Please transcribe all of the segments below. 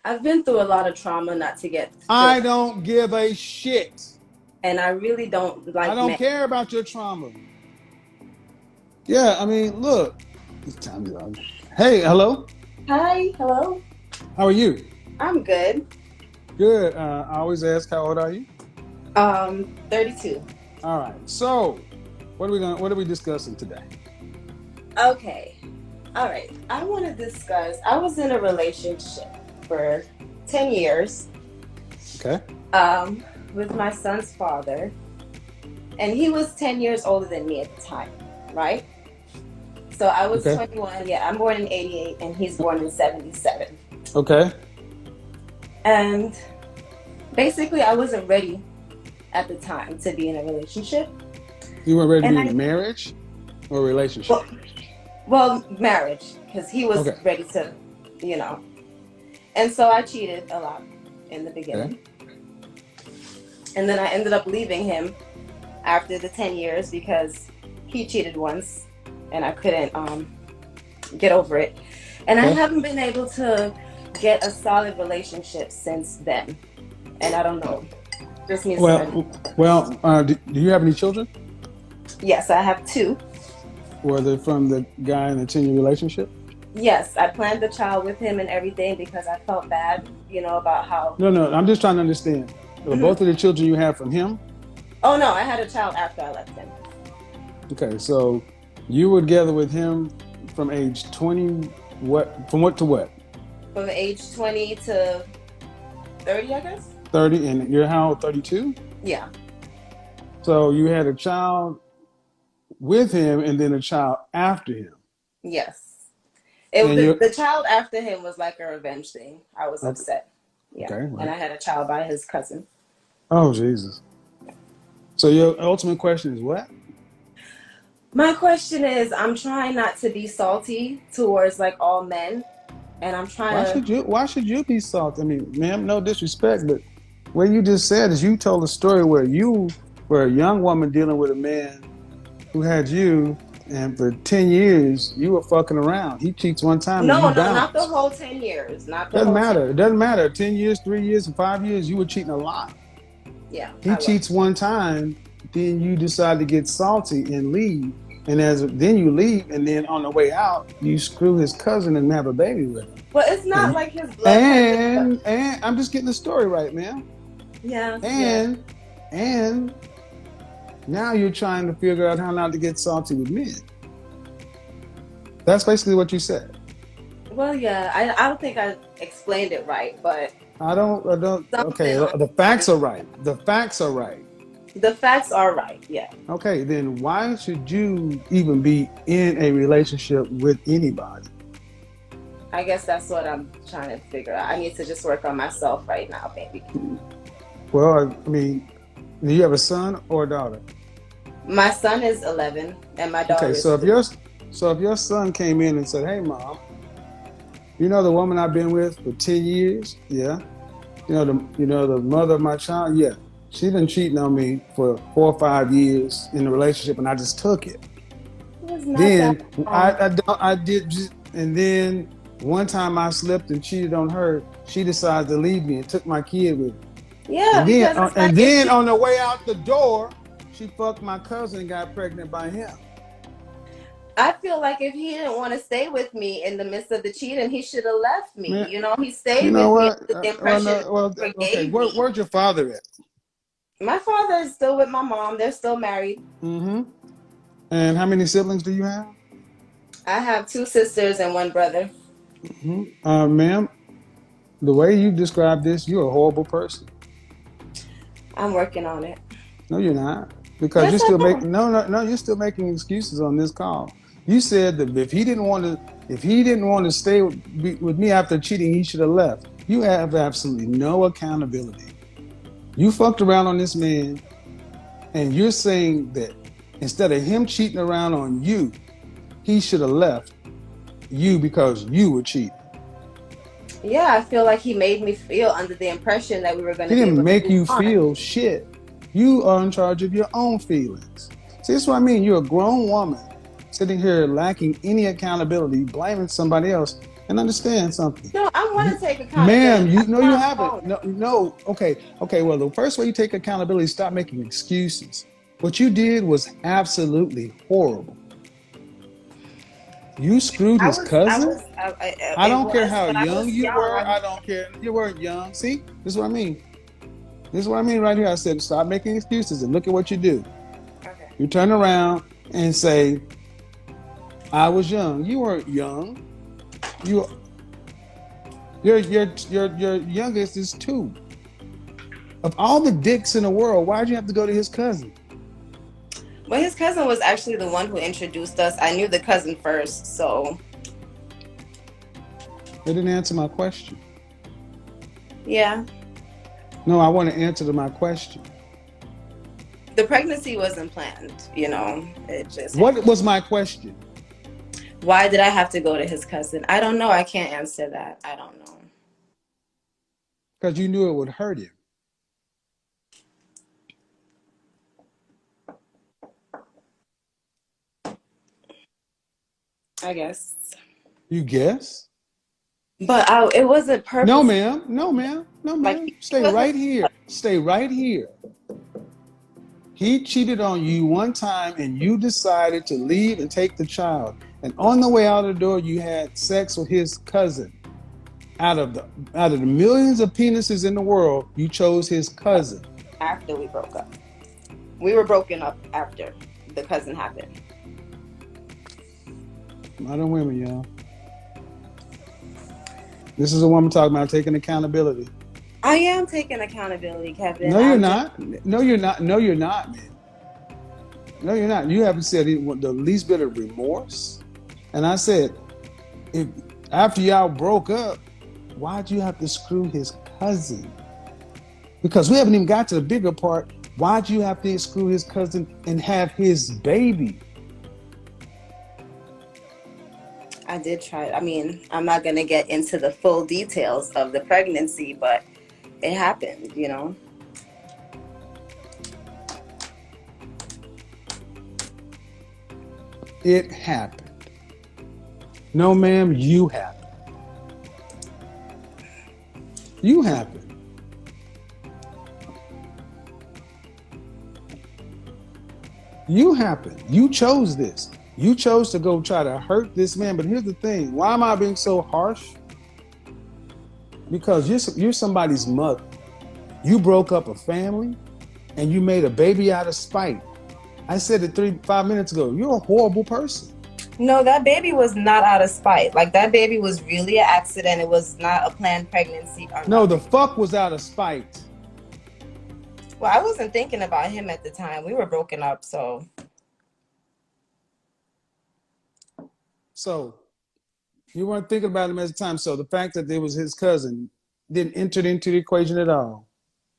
I've been through a lot of trauma not to get to, I don't give a shit. and I really don't I like don't men. care about your trauma. Yeah, I mean, look. It's time to go. Hey, hello. Hi, hello. How are you? I'm good. Good. I always ask, how old are you? 32. All right. So, what are we discussing today? Okay. All right. I want to discuss. I was in a relationship for 10 years Okay. with my son's father, and he was 10 years older than me at the time, right? So I was Okay. 21. Yeah, I'm born in 88 and he's born in 77. Okay. And basically, I wasn't ready at the time to be in a relationship. You weren't ready to And be in a I, marriage or a relationship? well, well, marriage, because he was Okay. ready to, you know. And so I cheated a lot in the Okay. beginning. And then I ended up leaving him after the 10 years because he cheated once and I couldn't get over it. And I Okay. haven't been able to get a solid relationship since then. And I don't know. Just needs to. Do you have any children? Yes, I have two. Were they from the guy in the 10-year relationship? Yes, I planned the child with him and everything because I felt bad, about how. No, no. I'm just trying to understand. Were Mhm. both of the children you have from him? Oh no, I had a child after I left him. Okay, so you were together with him from age 20, what, from what to what? From age 20 to 30, I guess. 30, and you're how old, 32? Yeah. So you had a child with him and then a child after him. Yes. And you're, The child after him was like a revenge thing. I was okay, upset. Yeah. okay, And right. I had a child by his cousin. Oh, Jesus. So your ultimate question is what? My question is, I'm trying not to be salty towards like all men, and I'm trying to. Why should you be salty? I mean, ma'am, no disrespect, but what you just said is you told a story where you were a young woman dealing with a man who had you, and for 10 years, you were fucking around. He cheats one time and you No, no, not the bounce. whole 10 years. Not the Doesn't whole 10. matter. It doesn't matter. 10 years, 3 years, and 5 years, you were cheating a lot. Yeah, He I was. cheats one time, then you decide to get salty and leave. And then you leave, and then on the way out, you screw his cousin and have a baby with him. But it's not And like his blood cousin. and I'm just getting the story right, man. Yeah, yeah. And now you're trying to figure out how not to get salty with men. That's basically what you said. Well, yeah. I don't think I explained it right, but I don't. Okay, something on the facts are right. The facts are right. the facts are right. Yeah. Okay, then why should you even be in a relationship with anybody? I guess that's what I'm trying to figure out. I need to just work on myself right now, baby. Well, I mean, do you have a son or a daughter? My son is 11 and my daughter Okay, is 2. so if your son came in and said, "Hey, mom, you know the woman I've been with for 10 years? Yeah. The mother of my child? Yeah. She been cheating on me for 4 or 5 years in the relationship, and I just took it. It was not that Then long. I did, and then one time I slipped and cheated on her. She decided to leave me and took my kid with her. Yeah, And then, because it's like and if then she, on the way out the door, she fucked my cousin and got pregnant by him. I feel like if he didn't want to stay with me in the midst of the cheating, he should have left me. Man, He you stayed know with me what? under the Well, impression no, well, that he okay. forgave me. Where's your father at? My father is still with my mom. They're still married. Mm-hmm. And how many siblings do you have? I have 2 sisters and one brother. Mm-hmm. Ma'am, the way you describe this, you're a horrible person. I'm working on it. No, you're not, because Yes, you're I still am. making no. You're still making excuses on this call. You said that if he didn't want to stay with me after cheating, he should have left. You have absolutely no accountability. You fucked around on this man, and you're saying that instead of him cheating around on you, he should have left you because you were cheating. Yeah, I feel like he made me feel under the impression that we were going He to be able didn't to make move you on. feel shit. You are in charge of your own feelings. See, that's what I mean. You're a grown woman sitting here lacking any accountability, blaming somebody else. And understand something. No, I want You, to take ma'am, accountability. you That's know you why I'm haven't. calling. No, no. Okay, okay. Well, the first way you take accountability is stop making excuses. What you did was absolutely horrible. You screwed his cousin. I It don't care was, how but I young was you young. were. I don't care. You weren't young. See, this is what I mean. This is what I mean right here. I said stop making excuses and look at what you do. Okay. You turn around and say, "I was young." You weren't young. You, your youngest is 2. Of all the dicks in the world, why'd you have to go to his cousin? Well, his cousin was actually the one who introduced us. I knew the cousin first, so They didn't answer my question. yeah. No, I want to answer to my question. The pregnancy wasn't planned, it just What happened. was my question? Why did I have to go to his cousin? I don't know. I can't answer that. I don't know. Because you knew it would hurt him. I guess. You guess? But it wasn't No, purpose. ma'am. No, ma'am. No, Like, ma'am. he Stay wasn't. right here. Stay right here. He cheated on you one time and you decided to leave and take the child. And on the way out of the door, you had sex with his cousin. Out of the millions of penises in the world, you chose his cousin. After we broke up. We were broken up after the cousin happened. Modern women, y'all. This is a woman talking about taking accountability. I am taking accountability, Kevin. No, you're not. No, you're not. No, you're not, man. No, you're not. You haven't said the least bit of remorse. And I said, if after y'all broke up, why'd you have to screw his cousin? Because we haven't even got to the bigger part. Why'd you have to screw his cousin and have his baby? I did try. I mean, I'm not going to get into the full details of the pregnancy, but it happened. It happened. No, ma'am, you happened. You happened. You happened. You chose this. You chose to go try to hurt this man. But here's the thing. Why am I being so harsh? Because you're somebody's mother. You broke up a family and you made a baby out of spite. I said it 5 minutes ago. You're a horrible person. No, that baby was not out of spite. Like, that baby was really an accident. It was not a planned pregnancy. No, the fuck was out of spite. Well, I wasn't thinking about him at the time. We were broken up, so. So you weren't thinking about him at the time. So the fact that it was his cousin didn't enter into the equation at all.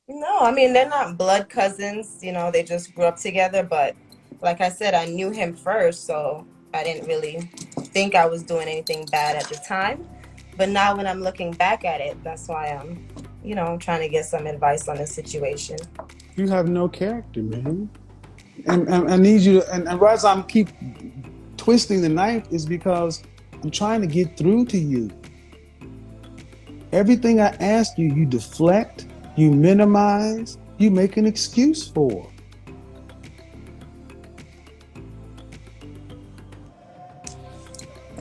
No, I mean, they're not blood cousins. They just grew up together. But like I said, I knew him first, so I didn't really think I was doing anything bad at the time. But now when I'm looking back at it, that's why I'm trying to get some advice on the situation. You have no character, man. And I need you to, and as I'm keep twisting the knife is because I'm trying to get through to you. Everything I ask you, you deflect, you minimize, you make an excuse for.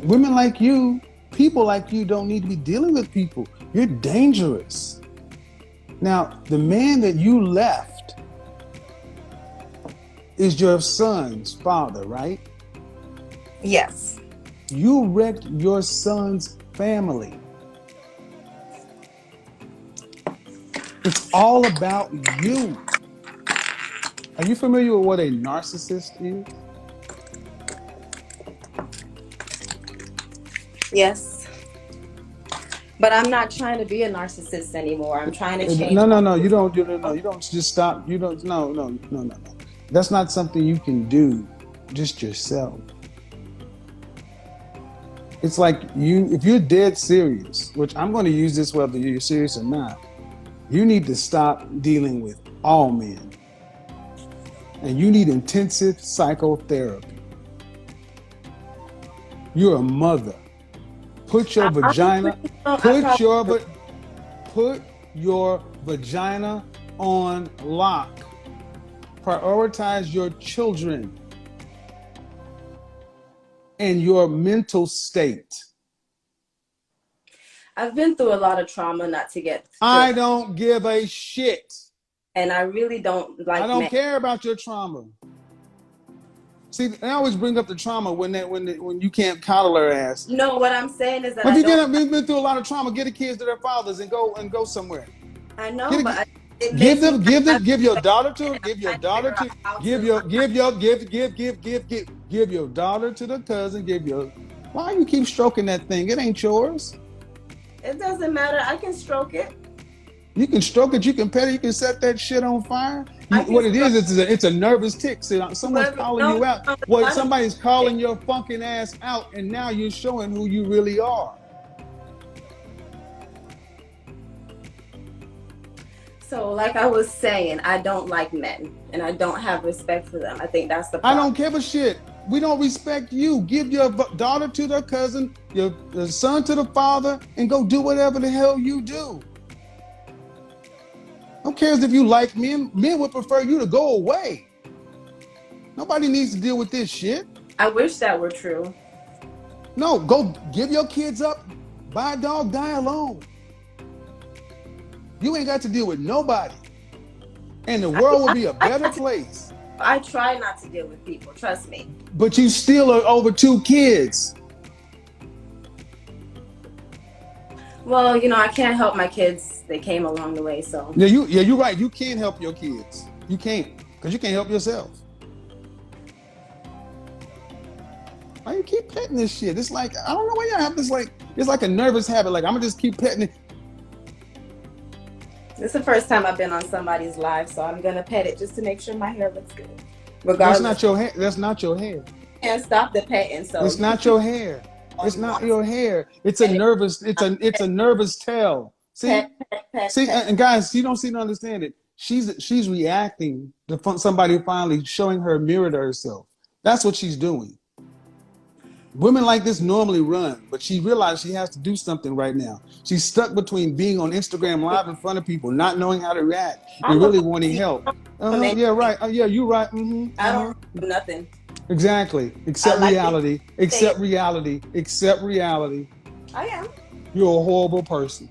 Women like you, people like you don't need to be dealing with people. You're dangerous. Now, the man that you left is your son's father, right? Yes. You wrecked your son's family. It's all about you. Are you familiar with what a narcissist is? Yes. But I'm not trying to be a narcissist anymore. I'm trying to change. No. You don't. You don't just stop. You don't. No. That's not something you can do just yourself. It's like if you're dead serious, which I'm going to use this whether you're serious or not, you need to stop dealing with all men. And you need intensive psychotherapy. You're a mother. Put your Honestly, vagina, I put probably your do. put your vagina on lock. Prioritize your children and your mental state. I've been through a lot of trauma not to get to the I don't give a shit. and I really don't I like don't men. care about your trauma. See, I always bring up the trauma when you can't coddle her ass. No, what I'm saying is that If I you don't. been through a lot of trauma, get the kids to their fathers and go somewhere. I know, Get but a, it give makes me them not happy. give your daughter And to I'm give your trying to daughter figure out to how give to. your give your daughter to the cousin. Give your why you keep stroking that thing? It ain't yours. It doesn't matter. I can stroke it. You can stroke it. You can pet it. You can set that shit on fire. I can What it stroke is, it's a nervous tick. See, someone's whoever. calling No, you out. no, Well, I don't. somebody's calling your fucking ass out, and now you're showing who you really are. So, like I was saying, I don't like men, and I don't have respect for them. I think that's the I don't problem. give a shit. We don't respect you. Give your daughter to their cousin, your son to the father, and go do whatever the hell you do. Who cares if you like men? Men would prefer you to go away. Nobody needs to deal with this shit. I wish that were true. No, go give your kids up. Buy a dog, die alone. You ain't got to deal with nobody. And the world will be a better place. I try not to deal with people. Trust me. But you still are over 2 kids. Well, I can't help my kids. They came along the way, so. You're right. You can't help your kids. You can't, because you can't help yourself. Why you keep petting this shit? It's like, I don't know why y'all have this, like, it's like a nervous habit. Like, I'm gonna just keep petting it. This is the first time I've been on somebody's live, so I'm gonna pet it just to make sure my hair looks good. Regardless, That's not your hair. That's not your hair. I can't stop the petting. So It's not your hair. It's not your hair. It's a nervous. It's a nervous tell. See, pet, pet, pet, see, pet. and guys, you don't seem to understand it. She's reacting to somebody finally showing her a mirror to herself. That's what she's doing. Women like this normally run, but she realized she has to do something right now. She's stuck between being on Instagram Live in front of people, not knowing how to react, and I'm a really wanting help. Yeah, right. Yeah, you're right. I don't do nothing. Exactly. Accept like reality. Accept reality. Accept reality. I am. You're a horrible person.